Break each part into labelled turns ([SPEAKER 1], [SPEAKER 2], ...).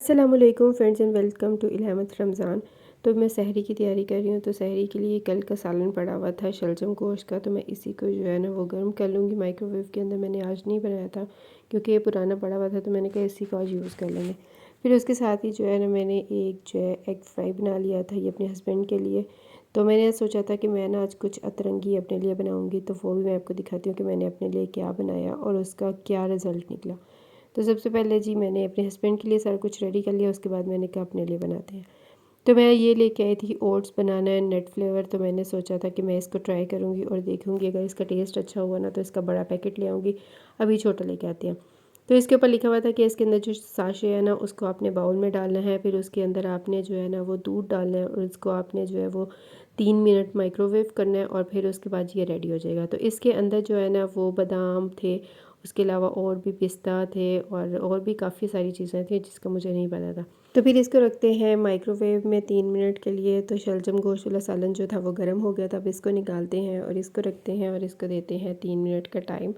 [SPEAKER 1] अस्सलामुअलैकुम friends and welcome to Ilhamat Ramzan. तो मैं सहरी की तैयारी कर रही हूँ। तो सहरी के लिए कल का सालन पड़ा हुआ था शलजम गोश्त का, तो मैं इसी को जो है ना वो गर्म कर लूँगी माइक्रोवेव के अंदर। मैंने आज नहीं बनाया था क्योंकि ये पुराना पड़ा हुआ था, तो मैंने कहा इसी को आज यूज़ कर लेंगे। फिर उसके साथ ही जो है ना मैंने एक जो है एग फ्राई बना लिया था, ये अपने हस्बैंड के लिए। तो मैंने सोचा था कि मैं ना आज कुछ अतरंगी अपने लिए बनाऊँगी, तो वो भी मैं आपको दिखाती हूँ कि मैंने अपने लिए क्या बनाया और उसका क्या रिज़ल्ट निकला। तो सबसे पहले जी मैंने अपने हस्बैंड के लिए सारा कुछ रेडी कर लिया। उसके बाद मैंने कहा अपने लिए बनाते हैं। तो मैं ये लेके आई थी ओट्स बनाना है नट फ्लेवर। तो मैंने सोचा था कि मैं इसको ट्राई करूँगी और देखूँगी, अगर इसका टेस्ट अच्छा हुआ ना तो इसका बड़ा पैकेट ले आऊँगी। अभी छोटा लेके आते हैं। तो इसके ऊपर लिखा हुआ था कि इसके अंदर जो साशे है ना उसको आपने बाउल में डालना है, फिर उसके अंदर आपने जो है ना वो दूध डालना है और इसको आपने जो है वो 3 मिनट माइक्रोवेव करना है और फिर उसके बाद ये रेडी हो जाएगा। तो इसके अंदर जो है ना वो बादाम थे, उसके अलावा और भी पिस्ता थे और भी काफ़ी सारी चीज़ें थी जिसका मुझे नहीं पता था। तो फिर इसको रखते हैं माइक्रोवेव में 3 मिनट के लिए। तो शलजम गोश्त वाला सालन जो था वो गर्म हो गया था। अब इसको निकालते हैं और इसको रखते हैं और इसको देते हैं 3 मिनट का टाइम,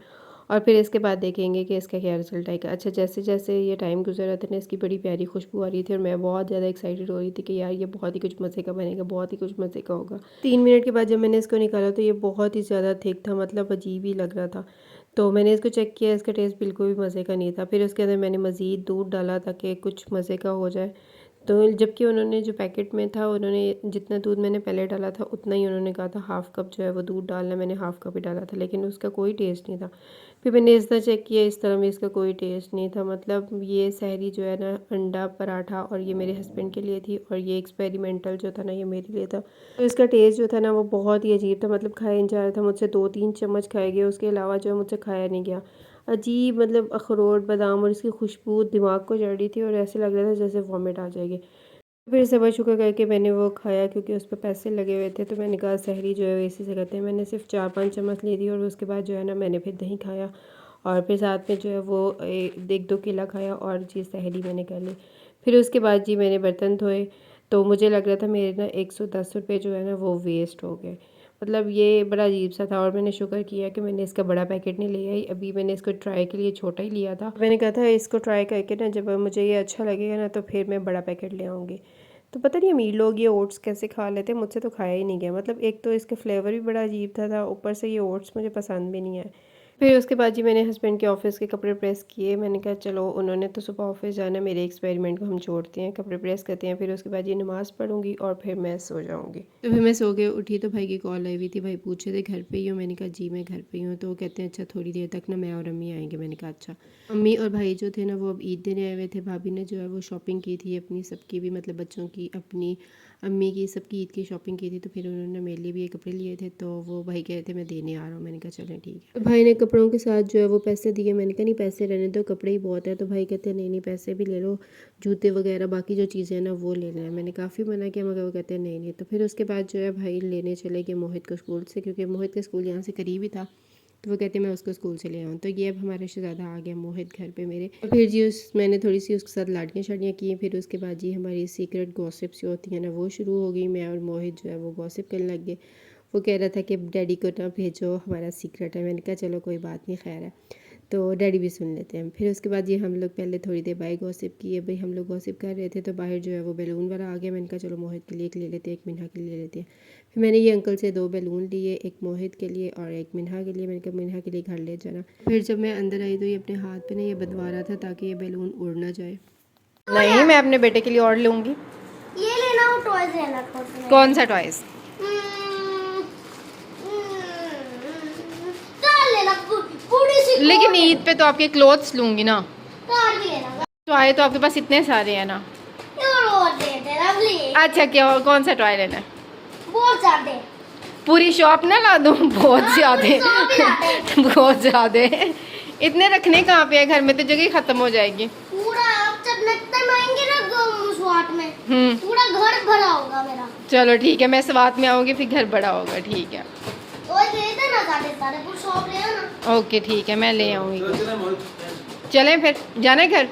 [SPEAKER 1] और फिर इसके बाद देखेंगे कि इसका क्या रिज़ल्ट आएगा। अच्छा, जैसे जैसे ये टाइम गुजर रहा था ना इसकी बड़ी प्यारी खुशबू आ रही थी और मैं बहुत ज़्यादा एक्साइटेड हो रही थी कि यार ये बहुत ही कुछ मज़े का बनेगा, बहुत ही कुछ मज़े का होगा। 3 मिनट के बाद जब मैंने इसको निकाला तो ये बहुत ही ज़्यादा थिक था, मतलब अजीब ही लग रहा था। तो मैंने इसको चेक किया, इसका टेस्ट बिल्कुल भी मज़े का नहीं था। फिर उसके अंदर मैंने मज़ीद दूध डाला ताकि कुछ मज़े का हो जाए। तो जबकि उन्होंने जो पैकेट में था उन्होंने जितना दूध मैंने पहले डाला था उतना ही उन्होंने कहा था हाफ़ कप जो है वो दूध डालना, मैंने हाफ़ कप ही डाला था, लेकिन उसका कोई टेस्ट नहीं था। फिर मैंने इस तरह चेक किया, इस तरह में इसका कोई टेस्ट नहीं था। मतलब ये सहरी जो है ना अंडा पराठा और ये मेरे हस्बैंड के लिए थी और ये एक्सपेरिमेंटल जो था ना ये मेरे लिए था। तो इसका टेस्ट जो था ना वो बहुत ही अजीब था, मतलब खाया नहीं जा रहा था मुझसे। 2-3 चम्मच खाए गए, उसके अलावा जो है मुझसे खाया नहीं गया। अजीब, मतलब अखरोट बादाम और इसकी खुशबू दिमाग को चढ़ रही थी और ऐसे लग रहा था जैसे वॉमिट आ जाएगी। फिर सबर शुक्र करके मैंने वो खाया क्योंकि उस पर पैसे लगे हुए थे। तो मैंने कहा सहरी जो है इसी से करते हैं। मैंने सिर्फ 4-5 चम्मच ली थी और उसके बाद जो है ना मैंने फिर दही खाया और फिर साथ में जो है वो 1-2 केला खाया और जी सहरी मैंने कर ली। फिर उसके बाद जी मैंने बर्तन धोए। तो मुझे लग रहा था मेरे ना 110 रुपये जो है ना वो वेस्ट हो गए। मतलब ये बड़ा अजीब सा था और मैंने शुक्र किया कि मैंने इसका बड़ा पैकेट नहीं ले आई। अभी मैंने इसको ट्राई के लिए छोटा ही लिया था। मैंने कहा था इसको ट्राई करके ना जब मुझे ये अच्छा लगेगा ना तो फिर मैं बड़ा पैकेट ले आऊँगी। तो पता नहीं अमीर लोग ये ओट्स कैसे खा लेते हैं, मुझसे तो खाया ही नहीं गया। मतलब एक तो इसका फ्लेवर भी बड़ा अजीब था ऊपर से ये ओट्स मुझे पसंद भी नहीं है। फिर उसके बाद जी मैंने हस्बैंड के ऑफिस के कपड़े प्रेस किए। मैंने कहा चलो उन्होंने तो सुबह ऑफिस जाना, मेरे एक्सपेरिमेंट को हम छोड़ते हैं, कपड़े प्रेस करते हैं। फिर उसके बाद ये नमाज़ पढ़ूंगी और फिर मैं सो जाऊंगी। तो फिर मैं सो के उठी तो भाई की कॉल आई हुई थी। भाई पूछे थे घर पे ही हो, मैंने कहा जी मैं घर पे ही हूँ। तो वो कहते हैं अच्छा थोड़ी देर तक ना मैं और अम्मी आएंगे। मैंने कहा अच्छा। अम्मी और भाई जो थे ना वो अब ईद देने आए हुए थे। भाभी ने जो है वो शॉपिंग की थी अपनी सबकी भी, मतलब बच्चों की, अपनी अम्मी की, सबकी ईद की शॉपिंग की थी। तो फिर उन्होंने मेरे लिए भी ये कपड़े लिए थे। तो वो भाई कह रहे थे मैं देने आ रहा हूँ। मैंने कहा चलें ठीक है। तो भाई ने कपड़ों के साथ जो है वो पैसे दिए। मैंने कहा नहीं पैसे रहने दो, कपड़े ही बहुत है। तो भाई कहते हैं नहीं नहीं पैसे भी ले लो, जूते वगैरह बाकी जो चीज़ें हैं ना वो लेना है। मैंने काफ़ी मना किया मगर वो कहते हैं नहीं नहीं। तो फिर उसके बाद जो है भाई लेने चले गए मोहित को स्कूल से, क्योंकि मोहित का स्कूल यहाँ से करीब ही था। तो वो कहते हैं मैं उसको स्कूल से ले आऊँ। तो ये अब हमारे शहज़ादा आ गया मोहित घर पे मेरे। और फिर जी मैंने थोड़ी सी उसके साथ लाड़ियाँ शाड़ियाँ की। फिर उसके बाद जी हमारी सीक्रेट गॉसिप्स जो होती हैं ना वो शुरू हो गई। मैं और मोहित जो है वो गॉसिप करने लग गए। वो कह रहा था कि डैडी को ना भेजो, हमारा सीक्रेट है। मैंने कहा चलो कोई बात नहीं, खैर है। तो डैडी भी सुन लेते हैं। फिर उसके बाद ये हम लोग पहले थोड़ी देर बाहर गॉसिप किए। भाई हम लोग गॉसिप कर रहे थे तो बाहर जो है वो बैलून वाला आ गया। मैंने कहा चलो मोहित के लिए एक ले लेते हैं, एक मिन्हा के लिए ले लेते हैं। फिर मैंने ये अंकल से 2 बैलून लिए, एक मोहित के लिए और एक मिन्हा के लिए। मैंने कहा मिन्हा के लिए घर ले जाना। फिर जब मैं अंदर आई तो ये अपने हाथ पे ना ये बदवा रहा था ताकि ये बैलून उड़ ना जाए। नहीं, मैं अपने बेटे के लिए और लूँगी।
[SPEAKER 2] ये लेना और टॉयज लेना।
[SPEAKER 1] कौन सा टॉयज? लेकिन ईद पे तो आपके क्लोथ्स लूँगी ना। टॉय तो आपके पास इतने सारे हैं ना। अच्छा क्या, कौन सा टॉय लेना है?
[SPEAKER 2] बहुत ज्यादा।
[SPEAKER 1] पूरी शॉप ना ला दूँ? बहुत ज्यादा बहुत ज्यादा। इतने रखने कहाँ पे है, घर में तो जगह खत्म हो जाएगी।
[SPEAKER 2] पूरा जब लगता आएंगे ना स्वात में पूरा घर भरा होगा मेरा।
[SPEAKER 1] चलो ठीक है, मैं स्वात में आऊँगी फिर घर बड़ा होगा। ठीक है
[SPEAKER 2] शॉप ले आना।
[SPEAKER 1] ओके ठीक है, मैं ले आऊँगी। चलें फिर, जाना है घर?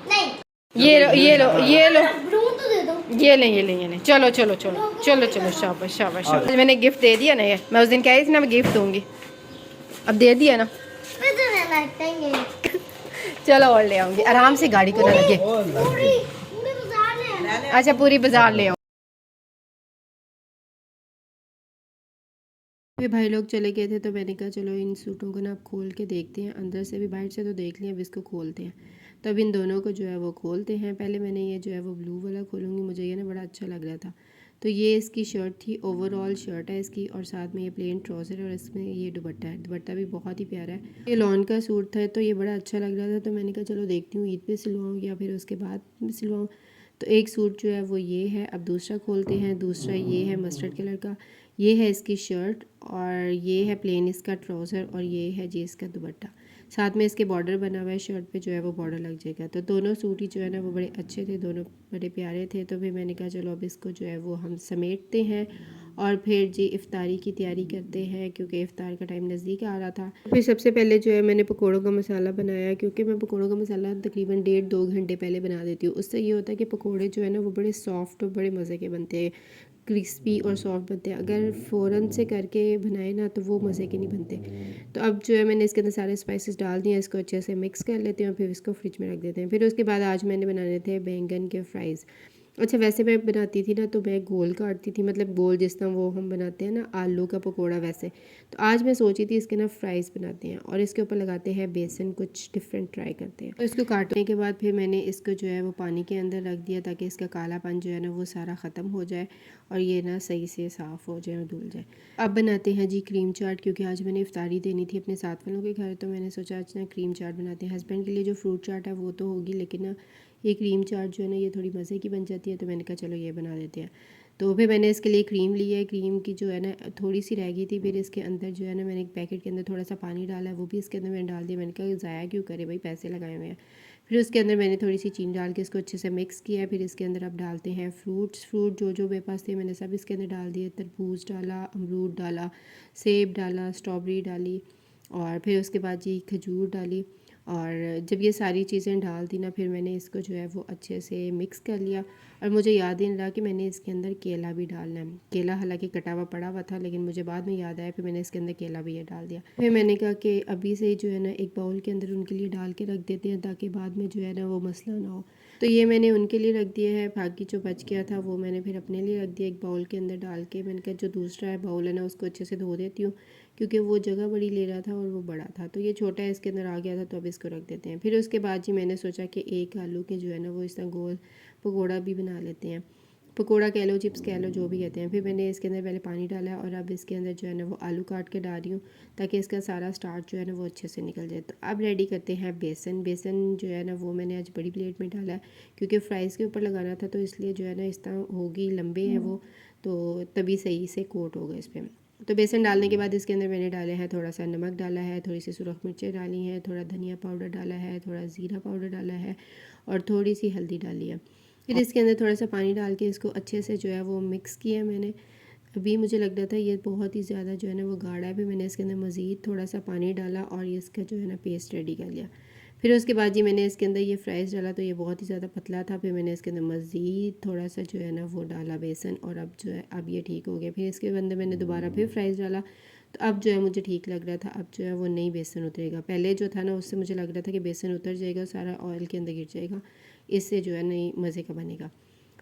[SPEAKER 2] नहीं,
[SPEAKER 1] ये लो ये लो ये लो,
[SPEAKER 2] तो दे दो।
[SPEAKER 1] ये लें। चलो चलो चलो चलो चलो, शाबाश शाबाश शाबाश। मैंने गिफ्ट दे दिया ना, ये मैं उस दिन कह रही थी ना मैं गिफ्ट दूंगी, अब दे दिया ना।
[SPEAKER 2] चलो
[SPEAKER 1] चलो और ले आऊंगी, आराम से, गाड़ी को ना लगे।
[SPEAKER 3] अच्छा पूरी बाजार ले आओ।
[SPEAKER 1] फिर भाई लोग चले गए थे तो मैंने कहा चलो इन सूटों को ना आप खोल के देखते हैं, अंदर से भी बाहर से तो देख लिया, अब इसको खोलते हैं। तो अब इन दोनों को जो है वो खोलते हैं। पहले मैंने ये जो है वो ब्लू वाला खोलूँगी, मुझे ये ना बड़ा अच्छा लग रहा था। तो ये इसकी शर्ट थी, ओवरऑल शर्ट है इसकी, और साथ में ये प्लेन ट्राउज़र है और इसमें ये दुपट्टा है। दुपट्टा भी बहुत ही प्यारा है। ये लॉन का सूट था तो ये बड़ा अच्छा लग रहा था, तो मैंने कहा चलो देखती हूँ ईद पे सिलवाऊँ या फिर उसके बाद सिलवाऊँ। तो एक सूट जो है वो ये है। अब दूसरा खोलते हैं। दूसरा ये है मस्टर्ड कलर का, ये है इसकी शर्ट और ये है प्लेन इसका ट्राउज़र और ये है जी इसका दुपट्टा। साथ में इसके बॉर्डर बना हुआ है, शर्ट पे जो है वो बॉर्डर लग जाएगा। तो दोनों सूट ही जो है ना वो बड़े अच्छे थे, दोनों बड़े प्यारे थे। तो फिर मैंने कहा चलो अब इसको जो है वो हम समेटते हैं और फिर जी इफ़्तारी की तैयारी करते हैं, क्योंकि इफ़्तार का टाइम नज़दीक आ रहा था। फिर सबसे पहले जो है मैंने पकौड़ों का मसाला बनाया, क्योंकि मैं पकौड़ों का मसाला तकरीबन 1.5-2 घंटे पहले बना देती हूँ। उससे ये होता है कि पकौड़े जो है ना वो बड़े सॉफ्ट और बड़े मज़े के बनते हैं, क्रिस्पी और सॉफ्ट बनते हैं। अगर फ़ौरन से करके बनाए ना तो वो मज़े के नहीं बनते। तो अब जो है मैंने इसके अंदर सारे स्पाइसेस डाल दिए, इसको अच्छे से मिक्स कर लेते हैं और फिर इसको फ्रिज में रख देते हैं। फिर उसके बाद आज मैंने बनाने थे बैंगन के फ्राइज़। अच्छा वैसे मैं बनाती थी ना तो मैं गोल काटती थी, मतलब गोल जिस तरह वो हम बनाते हैं ना आलू का पकोड़ा वैसे। तो आज मैं सोची थी इसके ना फ्राइज़ बनाते हैं और इसके ऊपर लगाते हैं बेसन, कुछ डिफरेंट ट्राई करते हैं। तो इसको काटने के बाद फिर मैंने इसको जो है वो पानी के अंदर रख दिया ताकि इसका कालापन जो है ना वो सारा ख़त्म हो जाए और ये ना सही से साफ़ हो जाए और धुल जाए। अब बनाते हैं जी क्रीम चाट, क्योंकि आज मैंने इफ्तारी देनी थी अपने साथ वालों के घर, तो मैंने सोचा आज ना क्रीम चाट बनाते हैं। हस्बैंड के लिए जो फ्रूट चाट है वो तो होगी, लेकिन ना ये क्रीम चाट जो है ना ये थोड़ी मज़े की बन जाती है, तो मैंने कहा चलो ये बना देते हैं। तो फिर मैंने इसके लिए क्रीम ली है। क्रीम की जो है ना थोड़ी सी रह गई थी, फिर इसके अंदर जो है ना मैंने एक पैकेट के अंदर थोड़ा सा पानी डाला है, वो भी इसके अंदर मैंने डाल दिया। मैंने कहा ज़ाया क्यों करे भाई, पैसे लगाए हुए हैं। फिर उसके अंदर मैंने थोड़ी सी चीनी डाल के इसको अच्छे से मिक्स किया है। फिर इसके अंदर अब डालते हैं फ्रूट जो जो मेरे पास थे मैंने सब इसके अंदर डाल दिए। तरबूज डाला, अमरूद डाला, सेब डाला, स्ट्रॉबेरी डाली और फिर उसके बाद जी खजूर डाली। और जब ये सारी चीज़ें डाल दी ना फिर मैंने इसको जो है वो अच्छे से मिक्स कर लिया। और मुझे याद ही नहीं रहा कि मैंने इसके अंदर केला भी डालना है। केला हालांकि कटा हुआ पड़ा हुआ था, लेकिन मुझे बाद में याद आया, फिर मैंने इसके अंदर केला भी ये डाल दिया। फिर मैंने कहा कि अभी से ही जो है ना एक बाउल के अंदर उनके लिए डाल के रख देते हैं ताकि बाद में जो है ना वो मसला ना हो। तो ये मैंने उनके लिए रख दिया है, बाकी जो बच गया था वो मैंने फिर अपने लिए रख दिया एक बाउल के अंदर डाल के। मैंने कहा जो दूसरा है बाउल है ना उसको अच्छे से धो देती हूँ, क्योंकि वो जगह बड़ी ले रहा था और वो बड़ा था, तो ये छोटा है इसके अंदर आ गया था, तो अब इसको रख देते हैं। फिर उसके बाद जी मैंने सोचा कि एक आलू के जो है ना वो इस तरह गोल पकौड़ा भी बना लेते हैं। पकौड़ा कह लो, चिप्स कह लो, जो भी कहते हैं। फिर मैंने इसके अंदर पहले पानी डाला है और अब इसके अंदर जो है ना वो आलू काट के डाल रही हूँ ताकि इसका सारा स्टार्च जो है ना वो अच्छे से निकल जाए। तो अब रेडी करते हैं बेसन। बेसन जो है ना वो मैंने आज बड़ी प्लेट में डाला है, क्योंकि फ्राइज़ के ऊपर लगाना था, तो इसलिए जो है ना इस तरह होगी, लंबे हैं वो, तो तभी सही से कोट होगा इस पर। तो बेसन डालने के बाद इसके अंदर मैंने डाले हैं, थोड़ा सा नमक डाला है, थोड़ी सी सुरख मिर्चें डाली हैं, थोड़ा धनिया पाउडर डाला है, थोड़ा ज़ीरा पाउडर डाला है और थोड़ी सी हल्दी डाली है। फिर इसके अंदर थोड़ा सा पानी डाल के इसको अच्छे से जो है वो मिक्स किया मैंने। अभी मुझे लग रहा था ये बहुत ही ज़्यादा जो है ना वो गाढ़ा है, फिर मैंने इसके अंदर मज़ीद थोड़ा सा पानी डाला और ये इसका जो है ना पेस्ट रेडी कर लिया। फिर उसके बाद जी मैंने इसके अंदर ये फ्राइज़ डाला, तो ये बहुत ही ज़्यादा पतला था, फिर मैंने इसके अंदर मज़ीद थोड़ा सा जो है ना वो डाला बेसन, और अब जो है अब ये ठीक हो गया। फिर इसके अंदर मैंने दोबारा फिर फ्राइज़ डाला, तो अब जो है मुझे ठीक लग रहा था। अब जो है वो नहीं बेसन उतरेगा, पहले जो था ना उससे मुझे लग रहा था कि बेसन उतर जाएगा, सारा ऑयल के अंदर गिर जाएगा, इससे जो है नहीं मज़े का बनेगा।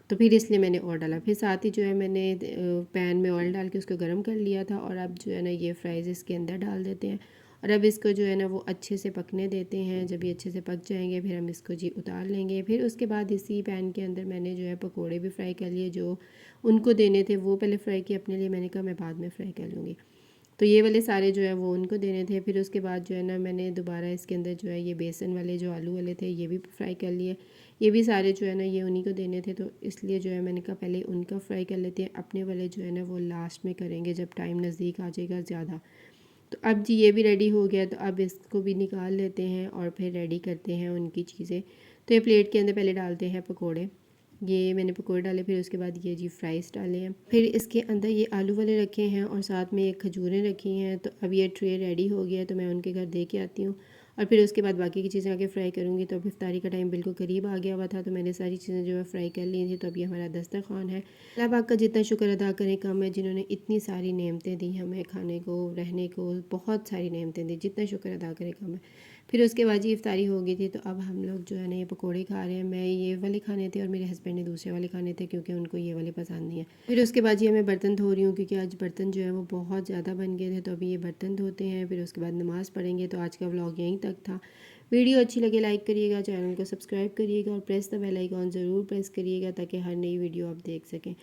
[SPEAKER 1] तो फिर इसलिए मैंने और डाला। फिर साथ ही जो है मैंने पैन में ऑयल डाल के उसको गर्म कर लिया था, और अब जो है ना ये फ्राइज़ इसके अंदर डाल देते हैं और अब इसको जो है ना वो अच्छे से पकने देते हैं। जब ये अच्छे से पक जाएंगे फिर हम इसको जी उतार लेंगे। फिर उसके बाद इसी पैन के अंदर मैंने जो है पकोड़े भी फ्राई कर लिए, जो उनको देने थे वो पहले फ्राई किए, अपने लिए मैंने कहा मैं बाद में फ्राई कर लूँगी। तो ये वाले सारे जो है वो उनको देने थे। फिर उसके बाद जो है ना मैंने दोबारा इसके अंदर जो है ये बेसन वाले जो आलू वाले थे ये भी फ्राई कर लिए, ये भी सारे जो है ना ये उन्हीं को देने थे, तो इसलिए जो है मैंने कहा पहले उनका फ्राई कर लेते हैं, अपने वाले जो है ना वो लास्ट में करेंगे जब टाइम नज़दीक आ जाएगा ज़्यादा। तो अब जी ये भी रेडी हो गया, तो अब इसको भी निकाल लेते हैं और फिर रेडी करते हैं उनकी चीज़ें। तो ये प्लेट के अंदर पहले डालते हैं पकोड़े, ये मैंने पकोड़े डाले, फिर उसके बाद ये जी फ्राइज़ डाले हैं, फिर इसके अंदर ये आलू वाले रखे हैं और साथ में एक खजूरें रखी हैं। तो अब ये ट्रे रेडी हो गया है, तो मैं उनके घर दे के आती हूँ और फिर उसके बाद बाकी की चीज़ें आगे फ्राई करूँगी। तो अब इफ्तारी का टाइम बिल्कुल करीब आ गया हुआ था, तो मैंने सारी चीज़ें जो है फ्राई कर ली थी। तो अब ये हमारा दस्तरखान है। अल्लाह पाक का जितना शुक्र अदा करें कम है, जिन्होंने इतनी सारी नेमतें दी हमें, खाने को, रहने को, बहुत सारी नेमतें दी, जितना शुक्र अदा करें कम है। फिर उसके बाद जी इफ्तारी हो गई थी, तो अब हम लोग जो है ना ये पकोड़े खा रहे हैं। मैं ये वाले खाने थे और मेरे हस्बैंड ने दूसरे वाले खाने थे, क्योंकि उनको ये वाले पसंद नहीं है। फिर उसके बाद जी मैं बर्तन धो रही हूँ, क्योंकि आज बर्तन जो है वो बहुत ज़्यादा बन गए थे, तो अभी ये बर्तन धोते हैं, फिर उसके बाद नमाज़ पढ़ेंगे। तो आज का व्लॉग यहीं तक था। वीडियो अच्छी लगे लाइक करिएगा, चैनल को सब्सक्राइब करिएगा और प्रेस द बेल आइकॉन ज़रूर प्रेस करिएगा, ताकि हर नई वीडियो आप देख सकें।